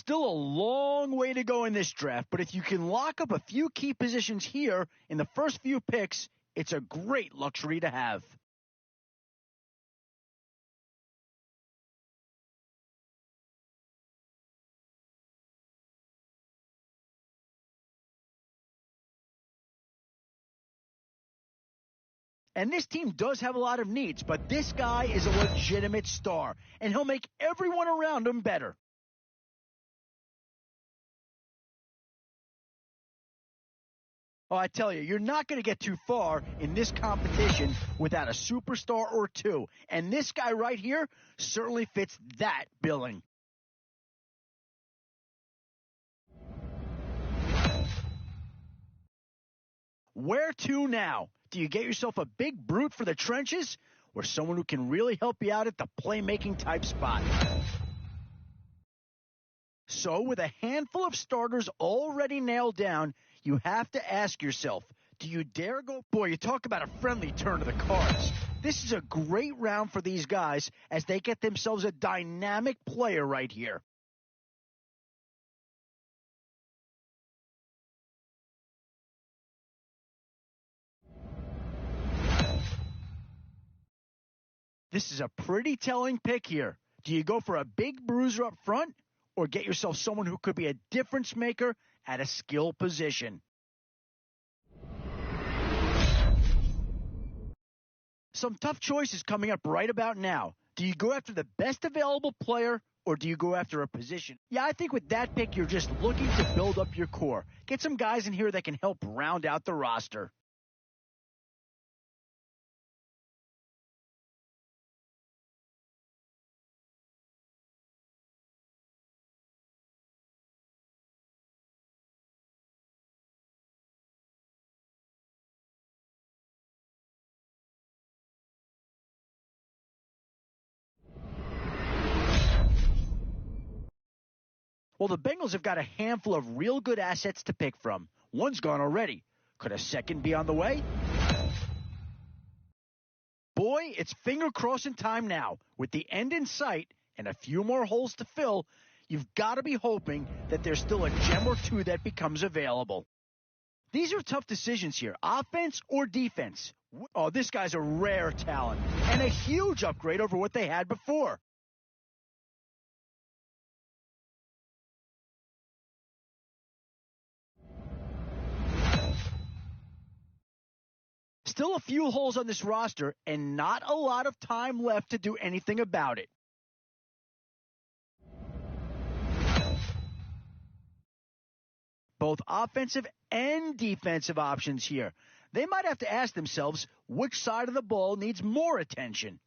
Still a long way to go in this draft, but if you can lock up a few key positions here in the first few picks, it's a great luxury to have. And this team does have a lot of needs, but this guy is a legitimate star, and he'll make everyone around him better. Oh, I tell you, you're not going to get too far in this competition without a superstar or two. And this guy right here certainly fits that billing. Where to now? Do you get yourself a big brute for the trenches or someone who can really help you out at the playmaking type spot? So, with a handful of starters already nailed down, you have to ask yourself, do you dare go? Boy, you talk about a friendly turn of the cards. This is a great round for these guys as they get themselves a dynamic player right here. This is a pretty telling pick here. Do you go for a big bruiser up front or get yourself someone who could be a difference maker at a skill position? Some tough choices coming up right about now. Do you go after the best available player or do you go after a position? Yeah, I think with that pick, you're just looking to build up your core. Get some guys in here that can help round out the roster. Well, the Bengals have got a handful of real good assets to pick from. One's gone already. Could a second be on the way? Boy, it's finger crossing time now. With the end in sight and a few more holes to fill, you've got to be hoping that there's still a gem or two that becomes available. These are tough decisions here, offense or defense. Oh, this guy's a rare talent and a huge upgrade over what they had before. Still a few holes on this roster and not a lot of time left to do anything about it. Both offensive and defensive options here. They might have to ask themselves which side of the ball needs more attention.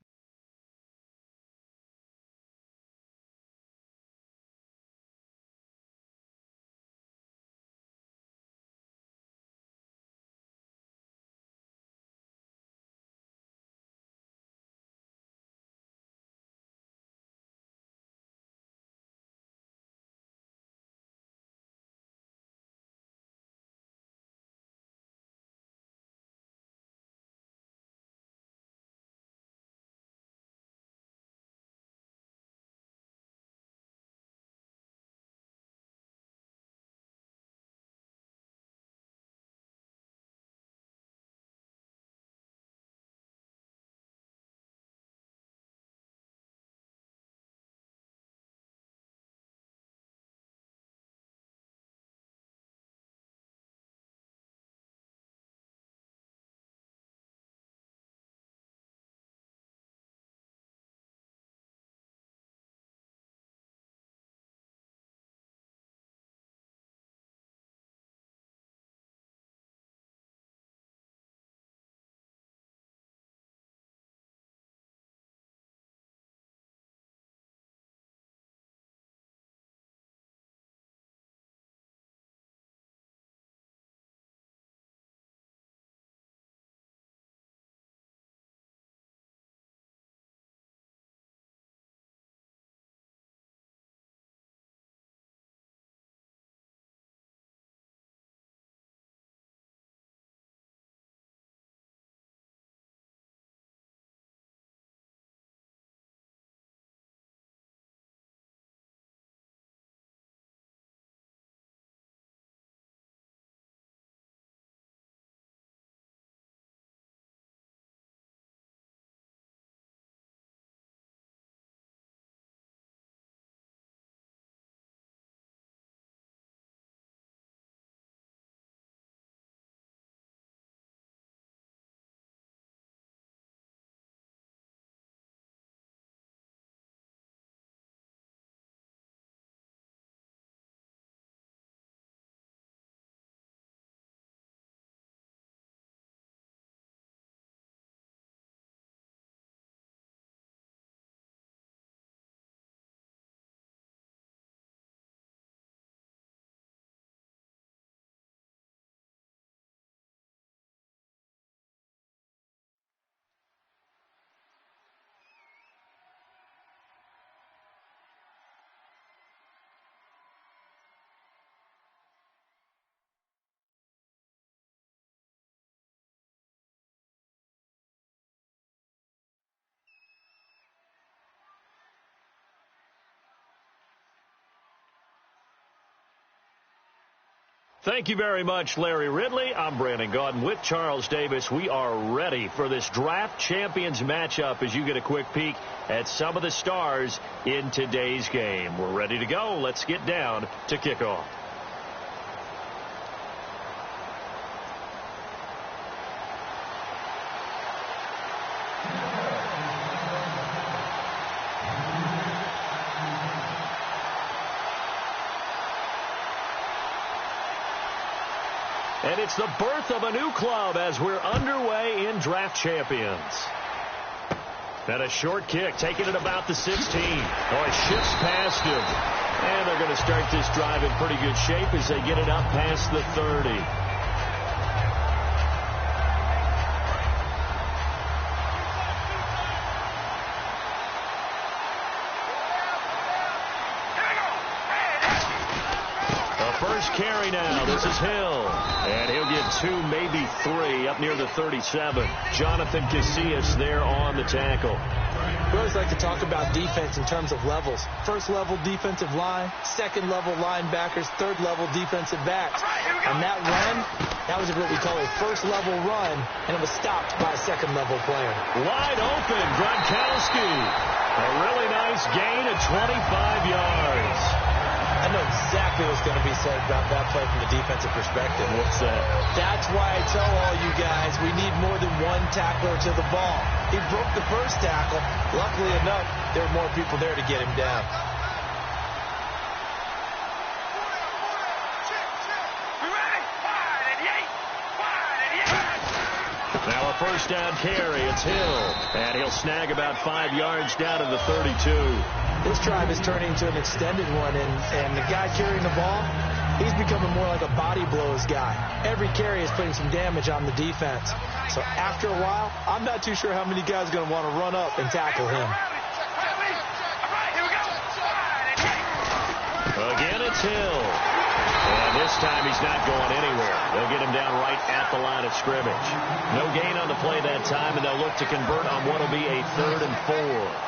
Thank you very much, Larry Ridley. I'm Brandon Gaudin with Charles Davis. We are ready for this draft champions matchup as you get a quick peek at some of the stars in today's game. We're ready to go. Let's get down to kickoff. And it's the birth of a new club as we're underway in draft champions. And a short kick, taking it about the 16. Oh, it shifts past him. And they're going to start this drive in pretty good shape as they get it up past the 30. First carry now. This is Hill. And he'll get 2, maybe 3 up near the 37. Jonathan Casillas there on the tackle. We always like to talk about defense in terms of levels. First level defensive line, second level linebackers, third level defensive backs. And that run, that was what we call a first level run, and it was stopped by a second level player. Wide open, Gronkowski. A really nice gain of 25 yards. I know exactly what's going to be said about that play from the defensive perspective. What's that? That's why I tell all you guys we need more than one tackler to the ball. He broke the first tackle. Luckily enough, there were more people there to get him down. Now a first down carry. It's Hill. And he'll snag about 5 yards down to the 32. This drive is turning into an extended one, and the guy carrying the ball, he's becoming more like a body blows guy. Every carry is putting some damage on the defense. So after a while, I'm not too sure how many guys are going to want to run up and tackle him. Again, it's Hill. And this time he's not going anywhere. They'll get him down right at the line of scrimmage. No gain on the play that time, and they'll look to convert on what will be a 3rd and 4.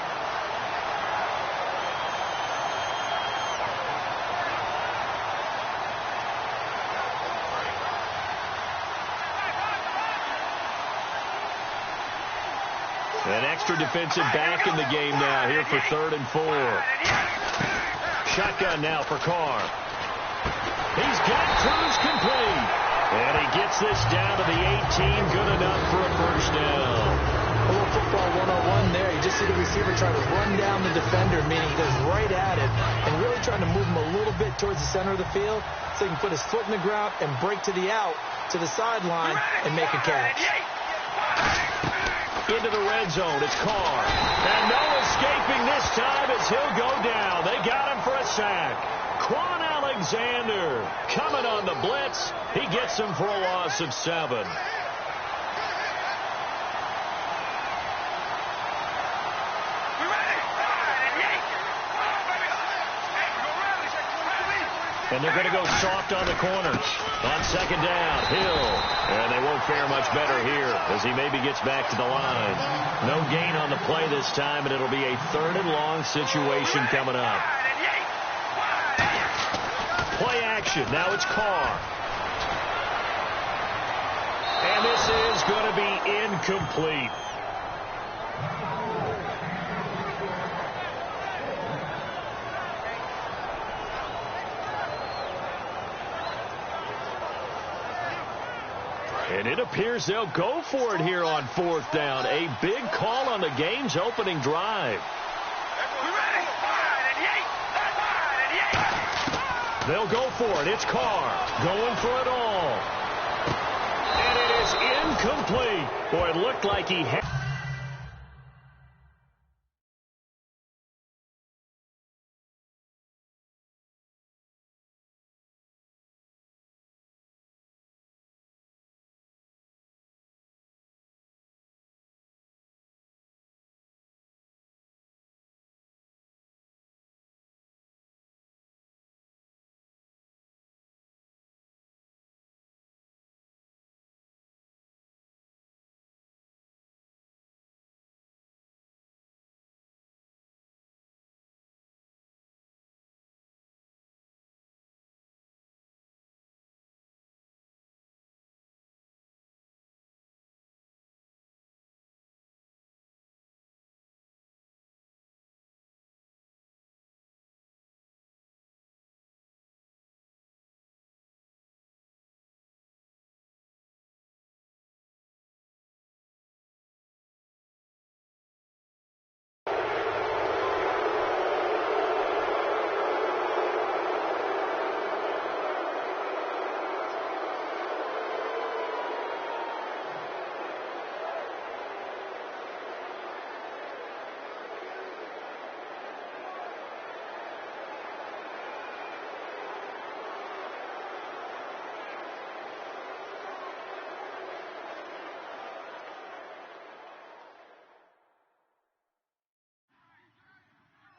An extra defensive back in the game now here for 3rd and 4. Shotgun now for Carr. He's got Cruz complete. And he gets this down to the 18. Good enough for a first down. A little football 101 there. You just see the receiver trying to run down the defender, meaning he goes right at it, and really trying to move him a little bit towards the center of the field so he can put his foot in the ground and break to the out, to the sideline, and make a catch. Into the red zone. It's Carr. And no escaping this time as he'll go down. They got him for a sack. Quan Alexander coming on the blitz. He gets him for a loss of 7. And they're going to go soft on the corners. On second down, Hill. And they won't fare much better here as he maybe gets back to the line. No gain on the play this time, and it'll be a 3rd and long situation coming up. Play action. Now it's Carr. And this is going to be incomplete. And it appears they'll go for it here on 4th down. A big call on the game's opening drive. They'll go for it. It's Carr going for it all. And it is incomplete. Boy, it looked like he had...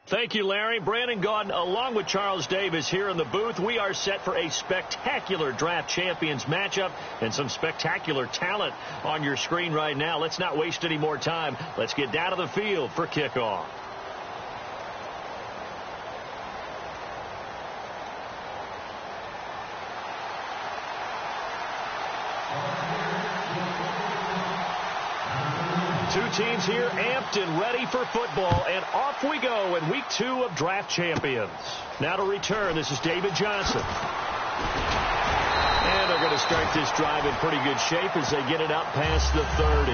Thank you, Larry. Brandon Gaudin, along with Charles Davis here in the booth. We are set for a spectacular draft champions matchup and some spectacular talent on your screen right now. Let's not waste any more time. Let's get down to the field for kickoff. Two teams here amped and ready for football, and off we go in week 2 of Draft Champions. Now to return, this is David Johnson. And they're going to start this drive in pretty good shape as they get it out past the 30.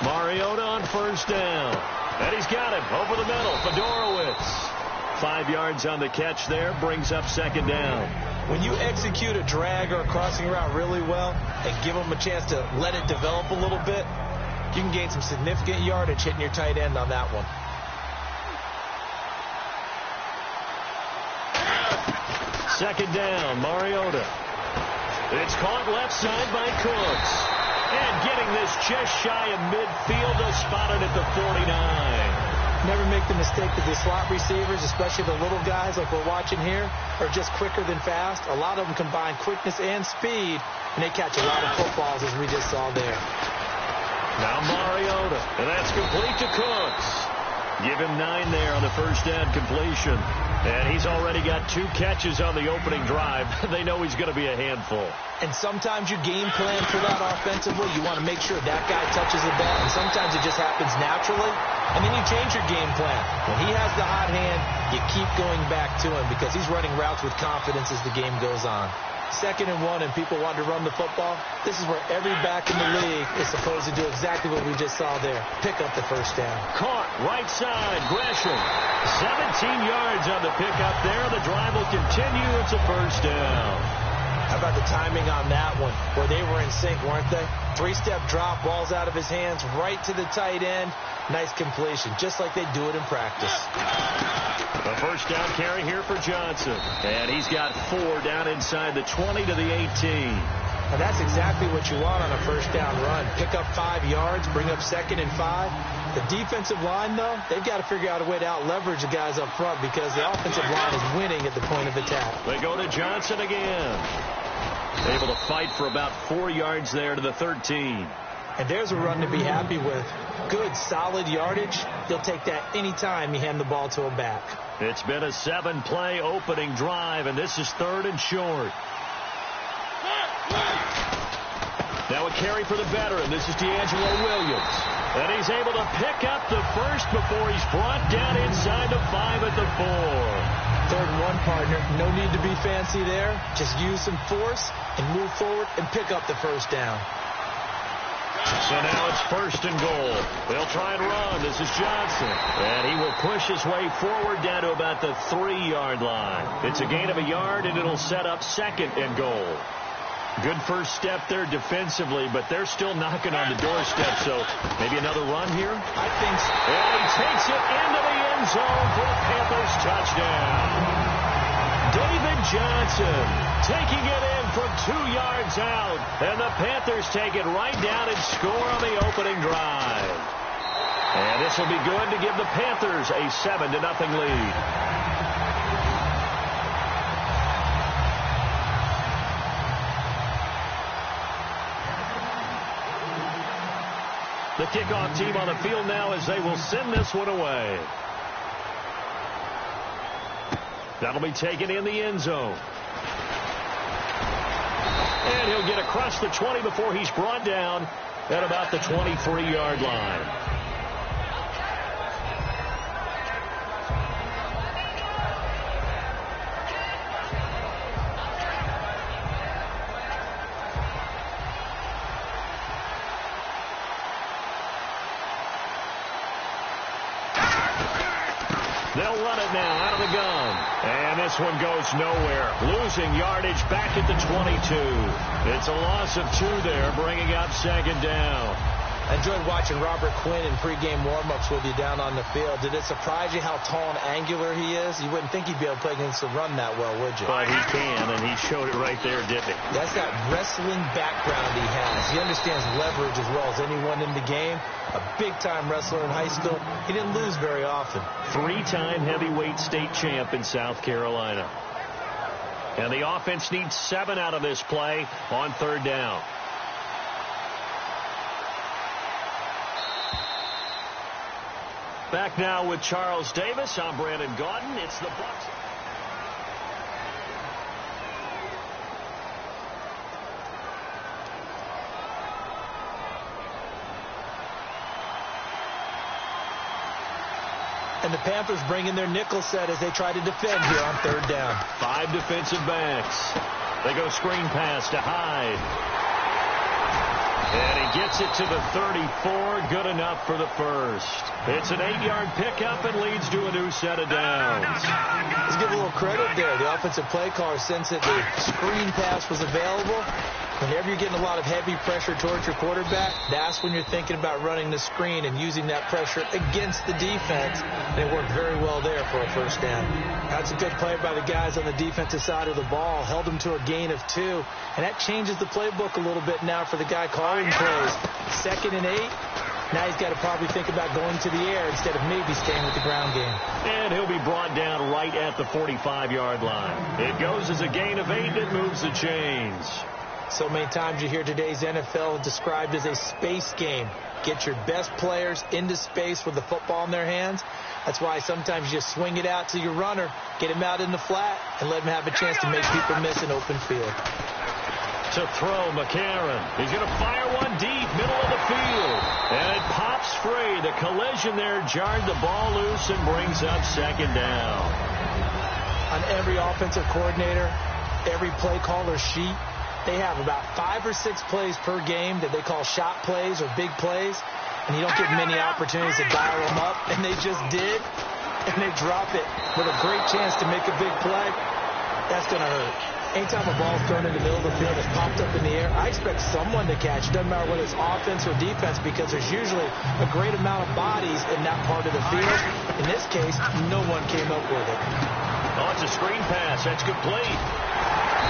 Mariota on first down. And he's got him over the middle. Fedorowicz. 5 yards on the catch there. Brings up second down. When you execute a drag or a crossing route really well and give them a chance to let it develop a little bit, you can gain some significant yardage hitting your tight end on that one. Second down, Mariota. It's caught left side by Cooks. And getting this just shy of midfield, they'll spot it at the 49. Never make the mistake that the slot receivers, especially the little guys like we're watching here, are just quicker than fast. A lot of them combine quickness and speed, and they catch a lot of footballs, as we just saw there. Now Mariota, and that's complete to Cooks. Give him 9 there on the first down completion. And he's already got 2 catches on the opening drive. They know he's going to be a handful. And sometimes you game plan for that offensively. You want to make sure that guy touches the ball, and sometimes it just happens naturally. And then you change your game plan. When he has the hot hand, you keep going back to him because he's running routes with confidence as the game goes on. 2nd and 1 and people want to run the football. This is where every back in the league is supposed to do exactly what we just saw there. Pick up the first down. Caught right side. Gresham. 17 yards on the pickup there. The drive will continue. It's a first down. How about the timing on that one where they were in sync, weren't they? 3-step drop, balls out of his hands, right to the tight end. Nice completion, just like they do it in practice. A first down carry here for Johnson. And he's got 4 down inside the 20 to the 18. And that's exactly what you want on a first down run. Pick up 5 yards, bring up 2nd and 5. The defensive line, though, they've got to figure out a way to out-leverage the guys up front because the offensive line is winning at the point of attack. They go to Johnson again. Able to fight for about 4 yards there to the 13. And there's a run to be happy with. Good, solid yardage. They'll take that any time you hand the ball to him back. It's been a 7-play opening drive, and this is 3rd and short. Now a carry for the veteran. This is D'Angelo Williams. And he's able to pick up the first before he's brought down inside the 5 at the 4. 3rd and 1, partner. No need to be fancy there. Just use some force and move forward and pick up the first down. So now it's 1st and goal. They'll try and run. This is Johnson. And he will push his way forward down to about the 3-yard line. It's a gain of a yard, and it'll set up 2nd and goal. Good first step there defensively, but they're still knocking on the doorstep, so maybe another run here? I think so. And he takes it into the end zone for a Panthers touchdown. David Johnson taking it in from 2 yards out, and the Panthers take it right down and score on the opening drive. And this will be good to give the Panthers a 7-0 lead. The kickoff team on the field now as they will send this one away. That'll be taken in the end zone. And he'll get across the 20 before he's brought down at about the 23-yard line. They'll run it now out of the gun. And this one goes nowhere. Losing yardage back at the 22. It's a loss of 2 there, bringing up 2nd down. I enjoyed watching Robert Quinn in pregame warm-ups with you down on the field. Did it surprise you how tall and angular he is? You wouldn't think he'd be able to play against the run that well, would you? But he can, and he showed it right there, didn't he? That's that wrestling background he has. He understands leverage as well as anyone in the game. A big-time wrestler in high school. He didn't lose very often. 3-time heavyweight state champ in South Carolina. And the offense needs 7 out of this play on 3rd down. Back now with Charles Davis. I'm Brandon Gaudin. It's the Bucs. And the Panthers bring in their nickel set as they try to defend here on 3rd down. 5 defensive backs. They go screen pass to Hyde. And he gets it to the 34. Good enough for the first. It's an 8-yard pickup and leads to a new set of downs. Let's give a little credit there. The offensive play caller, since that the screen pass was available, whenever you're getting a lot of heavy pressure towards your quarterback, that's when you're thinking about running the screen and using that pressure against the defense. And it worked very well there for a first down. That's a good play by the guys on the defensive side of the ball. Held them to a gain of 2. And that changes the playbook a little bit now for the guy calling plays. 2nd and 8. Now he's got to probably think about going to the air instead of maybe staying with the ground game. And he'll be brought down right at the 45-yard line. It goes as a gain of 8, and it moves the chains. So many times you hear today's NFL described as a space game. Get your best players into space with the football in their hands. That's why sometimes you just swing it out to your runner, get him out in the flat, and let him have a chance to make people miss an open field. To throw, McCarron. He's going to fire one deep, middle of the field. And it pops free. The collision there jarred the ball loose and brings up 2nd down. On every offensive coordinator, every play caller sheet, they have about 5 or 6 plays per game that they call shot plays or big plays. And you don't get many opportunities to dial them up. And they just did. And they drop it with a great chance to make a big play. That's going to hurt. Anytime a ball's thrown in the middle of the field, it's popped up in the air, I expect someone to catch. Doesn't matter whether it's offense or defense, because there's usually a great amount of bodies in that part of the field. In this case, no one came up with it. Oh, it's a screen pass. That's complete.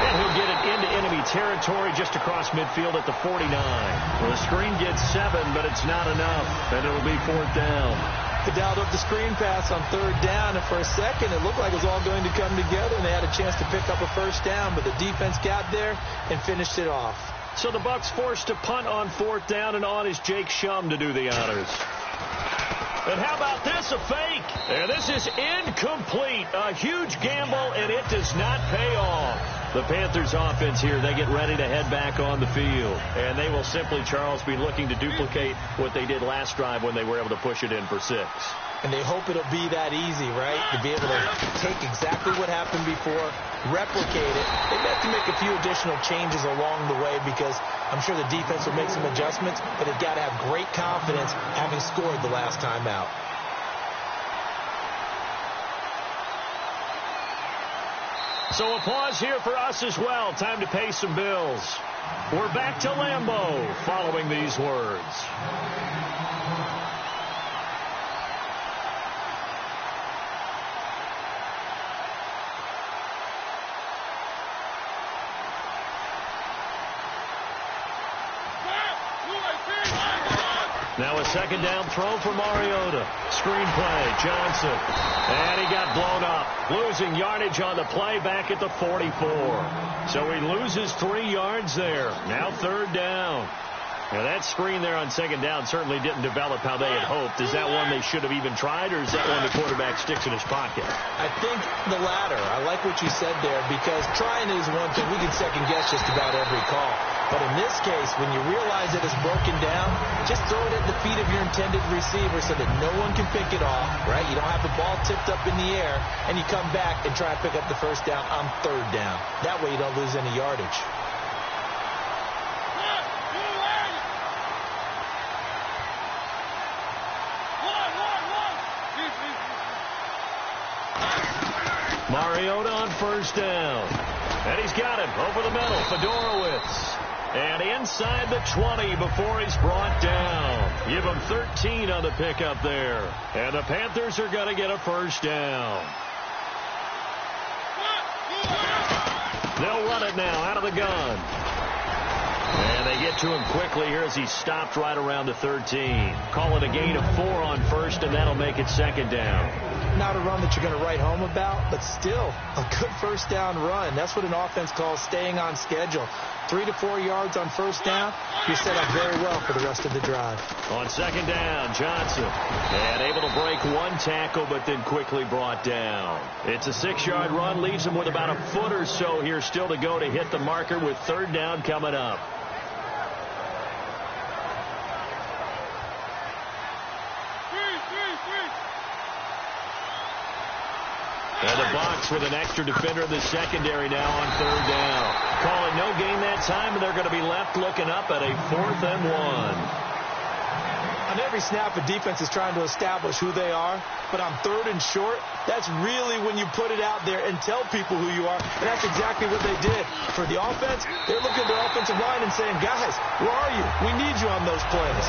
And he'll get it into enemy territory just across midfield at the 49. Well, the screen gets 7, but it's not enough, and it'll be 4th down. They dialed up the screen pass on 3rd down, and for a second it looked like it was all going to come together, and they had a chance to pick up a first down, but the defense got there and finished it off. So the Bucs forced to punt on 4th down, and on is Jake Shum to do the honors. And how about this, a fake? And this is incomplete. A huge gamble, and it does not pay off. The Panthers offense here, they get ready to head back on the field. And they will simply, Charles, be looking to duplicate what they did last drive when they were able to push it in for 6. And they hope it'll be that easy, right? To be able to take exactly what happened before, replicate it. They have to make a few additional changes along the way because I'm sure the defense will make some adjustments, but they've got to have great confidence having scored the last time out. So a pause here for us as well. Time to pay some bills. We're back to Lambeau following these words. Now a 2nd down throw for Mariota. Screen play, Johnson. And he got blown up. Losing yardage on the play back at the 44. So he loses 3 yards there. Now 3rd down. Now that screen there on 2nd down certainly didn't develop how they had hoped. Is that one they should have even tried, or is that one the quarterback sticks in his pocket? I think the latter. I like what you said there, because trying is one thing. We can second guess just about every call. But in this case, when you realize that it's broken down, just throw it at the feet of your intended receiver so that no one can pick it off, right? You don't have the ball tipped up in the air, and you come back and try to pick up the first down on 3rd down. That way you don't lose any yardage. Mariota on 1st down. And he's got him over the middle. Fedorowicz. And inside the 20 before he's brought down. Give him 13 on the pickup there. And the Panthers are going to get a first down. They'll run it now out of the gun. And they get to him quickly here as he stopped right around the 13. Call it a gain of 4 on first, and that'll make it second down. Not a run that you're going to write home about, but still a good first down run. That's what an offense calls staying on schedule. 3 to 4 yards on first down, you're set up very well for the rest of the drive. On second down, Johnson. And able to break one tackle, but then quickly brought down. It's a 6-yard run, leaves him with about a foot or so here still to go to hit the marker with third down coming up. And the Bucs with an extra defender in the secondary now on third down. Calling no gain that time, and they're going to be left looking up at a 4th and 1. On every snap, a defense is trying to establish who they are, but on third and short, that's really when you put it out there and tell people who you are, and that's exactly what they did. For the offense, they're looking at their offensive line and saying, guys, where are you? We need you on those plays.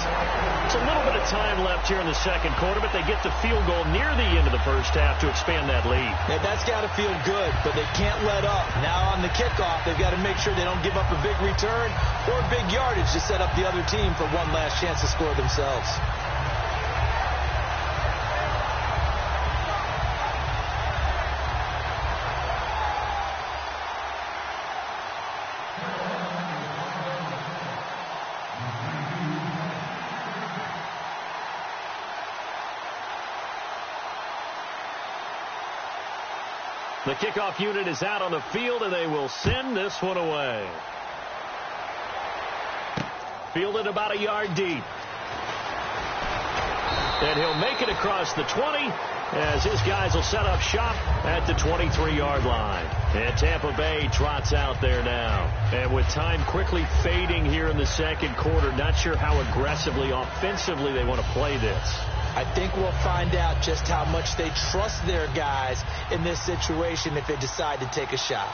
It's a little bit of time left here in the second quarter, but they get the field goal near the end of the first half to expand that lead. Now, that's got to feel good, but they can't let up. Now on the kickoff, they've got to make sure they don't give up a big return or big yardage to set up the other team for one last chance to score themselves. The kickoff unit is out on the field, and they will send this one away. Fielded about a yard deep. And he'll make it across the 20 as his guys will set up shop at the 23-yard line. And Tampa Bay trots out there now. And with time quickly fading here in the second quarter, not sure how aggressively, offensively they want to play this. I think we'll find out just how much they trust their guys in this situation if they decide to take a shot.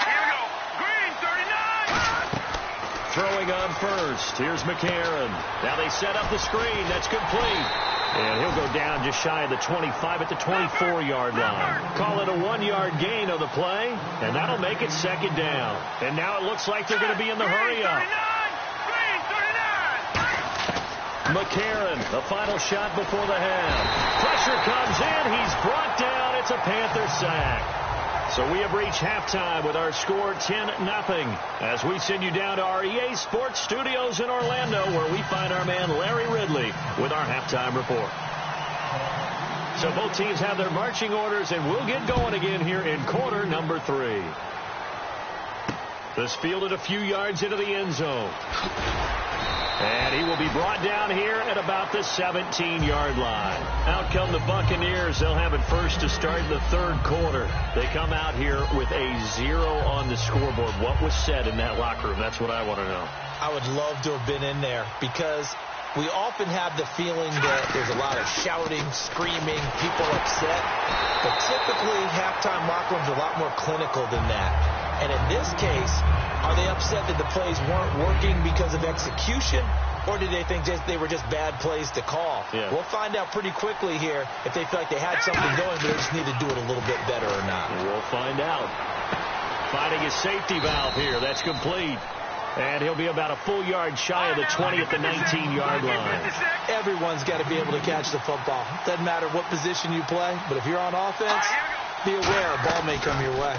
Here we go. Green, 39. Throwing on first. Here's McCarron. Now they set up the screen. That's complete. And he'll go down just shy of the 25 at the 24-yard line. Call it a 1-yard gain on the play, and that'll make it second down. And now it looks like they're going to be in the hurry-up. McCarron, the final shot before the half. Pressure comes in. He's brought down. It's a Panther sack. So we have reached halftime with our score 10-0 as we send you down to our EA Sports Studios in Orlando, where we find our man Larry Ridley with our halftime report. So both teams have their marching orders, and we'll get going again here in quarter number 3. This fielded a few yards into the end zone. And he will be brought down here at about the 17-yard line. Out come the Buccaneers. They'll have it first to start the third quarter. They come out here with a 0 on the scoreboard. What was said in that locker room? That's what I want to know. I would love to have been in there because we often have the feeling that there's a lot of shouting, screaming, people upset. But typically, halftime locker rooms are a lot more clinical than that. And in this case, are they upset that the plays weren't working because of execution, or did they think they were just bad plays to call? Yeah. We'll find out pretty quickly here if they feel like they had something going, but they just need to do it a little bit better or not. We'll find out. Finding his safety valve here. That's complete. And he'll be about a full yard shy of the 20 at the 19-yard line. Everyone's got to be able to catch the football. Doesn't matter what position you play, but if you're on offense, be aware a ball may come your way.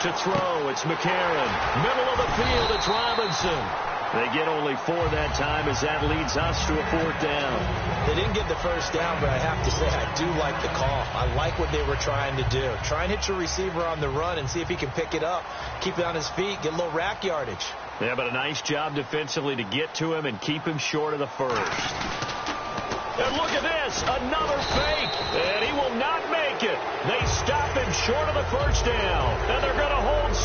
To throw, it's McCarron. Middle of the field, it's Robinson. They get only 4 that time as that leads us to a 4th down. They didn't get the first down, but I have to say I do like the call. I like what they were trying to do. Try and hit your receiver on the run and see if he can pick it up, keep it on his feet, get a little rack yardage. Yeah, but a nice job defensively to get to him and keep him short of the first. And look at this, another fake, and he will not make it. They stop him short of the first down, and they're going to hold